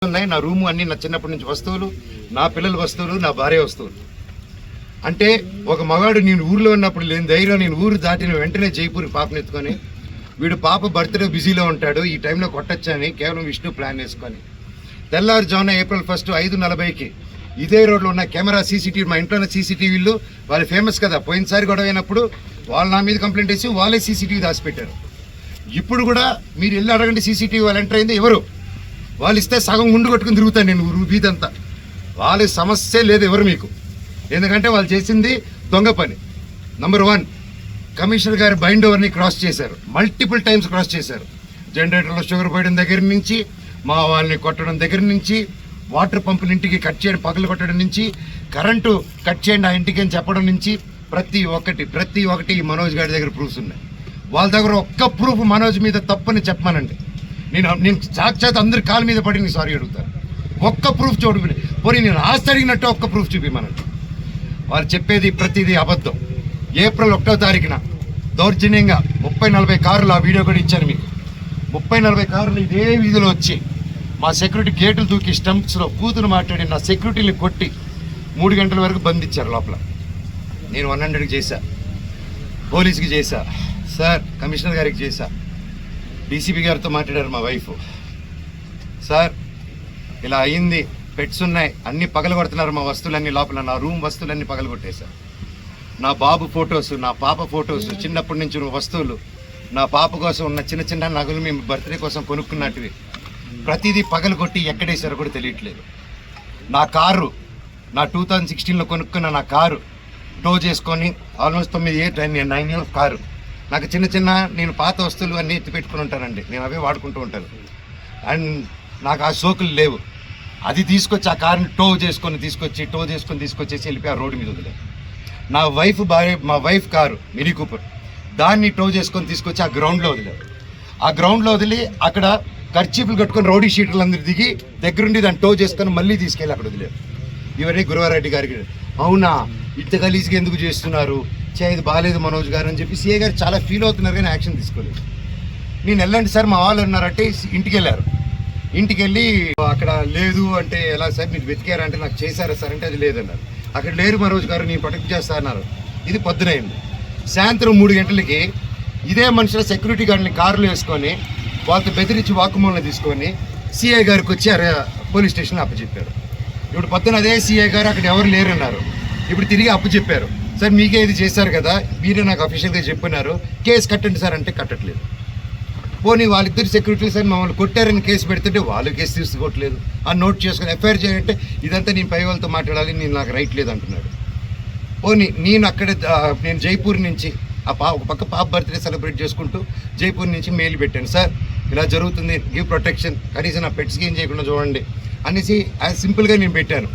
ఉన్నాయి. నా రూము అన్ని నా చిన్నప్పటి నుంచి వస్తువులు, నా పిల్లల వస్తువులు, నా భార్య వస్తువులు. అంటే ఒక మగాడు నేను ఊర్లో ఉన్నప్పుడు లేని ధైర్యం నేను ఊరు దాటిన వెంటనే జైపూర్ పాపనెత్తుకొని వీడు పాప బర్త్డే బిజీలో ఉంటాడు, ఈ టైంలో కొట్టచ్చని కేవలం విష్ణు ప్లాన్ వేసుకొని తెల్లారుజామున ఏప్రిల్ 1 5:40కి ఇదే రోడ్లో ఉన్న కెమెరా సీసీటీవీ, మా ఇంట్లో ఉన్న సీసీటీవీలు వాళ్ళు ఫేమస్ కదా, పోయినసారి గొడవ అయినప్పుడు వాళ్ళు నా మీద కంప్లైంట్ వేసి వాళ్ళే సీసీటీవీ దాచిపెట్టారు. ఇప్పుడు కూడా మీరు వెళ్ళి అడగండి, సీసీటీవీ వాళ్ళు ఎంటర్ అయింది ఎవరు, వాళ్ళు ఇస్తే సగం గుండు కొట్టుకుని తిరుగుతాను నేను వీధంతా. వాళ్ళ సమస్య లేదు ఎవరు మీకు, ఎందుకంటే వాళ్ళు చేసింది దొంగ పని. నంబర్ 1, కమిషనర్ గారి బైండ్ ఓవర్ని క్రాస్ చేశారు, మల్టిపుల్ టైమ్స్ క్రాస్ చేశారు. జనరేటర్లో షుగర్ పోయడం దగ్గర నుంచి, మా వాళ్ళని కొట్టడం దగ్గర నుంచి, వాటర్ పంపుల ఇంటికి కట్ చేయడం, పగలు కొట్టడం నుంచి, కరెంటు కట్ చేయండి ఆ ఇంటికి అని చెప్పడం నుంచి ప్రతి ఒక్కటి ఈ మనోజ్ గారి దగ్గర ప్రూఫ్స్ ఉన్నాయి. వాళ్ళ దగ్గర ఒక్క ప్రూఫ్ మనోజ్ మీద తప్పని చెప్పమానండి, నేను సాక్షాత్ అందరి కాళ్ళ మీద పడి నేను సారీ అడుగుతాను. ఒక్క ప్రూఫ్ చూడు, పోనీ నేను ఆస్తి అడిగినట్టు ఒక్క ప్రూఫ్ చూపిమనండి. వాళ్ళు చెప్పేది ప్రతిదీ అబద్ధం. ఏప్రిల్ 1వ తారీఖున దౌర్జన్యంగా 30-40 కార్లు, ఆ వీడియో కూడా ఇచ్చాను మీకు. 30-40 కార్లు ఇదే వీధిలో వచ్చి మా సెక్యూరిటీ గేట్లు దూకి స్టంప్స్లో కూతురు మాట్లాడి నా సెక్యూరిటీని కొట్టి 3 గంటల వరకు బంధించారు లోపల. నేను 100కి చేశా, పోలీస్కి చేశా, సార్ కమిషనర్ గారికి చేశా, డీసీపీ గారితో మాట్లాడారు మా వైఫ్. సార్ ఇలా అయింది, పెట్స్ ఉన్నాయి, అన్నీ పగలగొడుతున్నారు మా వస్తువులన్నీ, లోపల నా రూమ్ వస్తువులన్నీ పగలగొట్టేశారు. నా బాబు ఫొటోస్, నా పాప ఫొటోస్, చిన్నప్పటి నుంచి వస్తువులు, నా పాప కోసం ఉన్న చిన్న చిన్న నగలు మేము బర్త్డే కోసం కొనుక్కున్నట్టువి ప్రతిదీ పగలగొట్టి ఎక్కడేసారో కూడా తెలియట్లేదు. నా కారు, నా 2016లో కొనుక్కున్న నా కారు టో చేసుకొని ఆల్మోస్ట్ 9 ఇయర్స్ కారు. నాకు చిన్న నేను పాత వస్తువులు అన్నీ ఎత్తి పెట్టుకుని ఉంటానండి, నేను అవే వాడుకుంటూ ఉంటాను. అండ్ నాకు ఆ సోకులు లేవు. అది తీసుకొచ్చి ఆ కారుని టో చేసుకొని వెళ్ళిపోయి ఆ రోడ్డు మీద వదిలే. నా మా వైఫ్ కారు మినీ కూపర్, దాన్ని టో చేసుకొని తీసుకొచ్చి ఆ గ్రౌండ్లో వదిలేరు. ఆ గ్రౌండ్లో వదిలి అక్కడ ఖర్చీపులు కట్టుకొని రౌడీ షీటర్లు అందరూ దిగి దగ్గరుండి దాన్ని టో చేసుకొని మళ్ళీ తీసుకెళ్ళి అక్కడ వదిలేరు. ఇవన్నీ గురువారెడ్డి గారికి, అవునా ఇంత గలీజ్గా ఎందుకు చేస్తున్నారు, ఇది బాగాలేదు మనోజ్ గారు అని చెప్పి సీఏ గారు చాలా ఫీల్ అవుతున్నారు, కానీ యాక్షన్ తీసుకోలేదు. నేను వెళ్ళండి సార్ మా వాళ్ళు ఉన్నారంటే ఇంటికి వెళ్ళారు. ఇంటికి వెళ్ళి అక్కడ లేదు అంటే ఎలా సార్ మీరు వెతికారంటే నాకు చేశారా సార్ అంటే అది లేదన్నారు. అక్కడ లేరు మనోజ్ గారు, నేను ప్రొటెక్ట్ చేస్తా అన్నారు. ఇది పొద్దునైంది. సాయంత్రం 3 గంటలకి ఇదే మనుషుల సెక్యూరిటీ గార్డ్ని కారులో వేసుకొని వాళ్ళతో బెదిరించి వాక్కుమూలన తీసుకొని సిఐ గారికి వచ్చి పోలీస్ స్టేషన్లో అప్పచెప్పారు. ఇప్పుడు పొద్దున అదే సిఐ గారు అక్కడ ఎవరు లేరన్నారు. ఇప్పుడు తిరిగి అప్పచెప్పారు, సార్ మీకే ఇది చేశారు కదా, మీరే నాకు అఫీషియల్గా చెప్పినారు, కేసు కట్టండి సార్ అంటే కట్టట్లేదు. పోనీ వాళ్ళిద్దరు సెక్యూరిటీ సార్ మమ్మల్ని కొట్టారని కేసు పెడుతుంటే వాళ్ళు కేసు తీసుకోవట్లేదు. ఆ నోట్ చేసుకొని ఎఫ్ఐఆర్ చేయాలంటే ఇదంతా నేను పై వాళ్ళతో మాట్లాడాలి, నేను నాకు రైట్ లేదు అంటున్నాడు. పోనీ నేను జైపూర్ నుంచి ఒక పక్క పాప బర్త్డే సెలబ్రేట్ చేసుకుంటూ జైపూర్ నుంచి మెయిల్ పెట్టాను, సార్ ఇలా జరుగుతుంది, గివ్ ప్రొటెక్షన్, కనీసం నా పెట్స్కి ఏం చేయకుండా చూడండి అనేసి సింపుల్గా నేను పెట్టాను.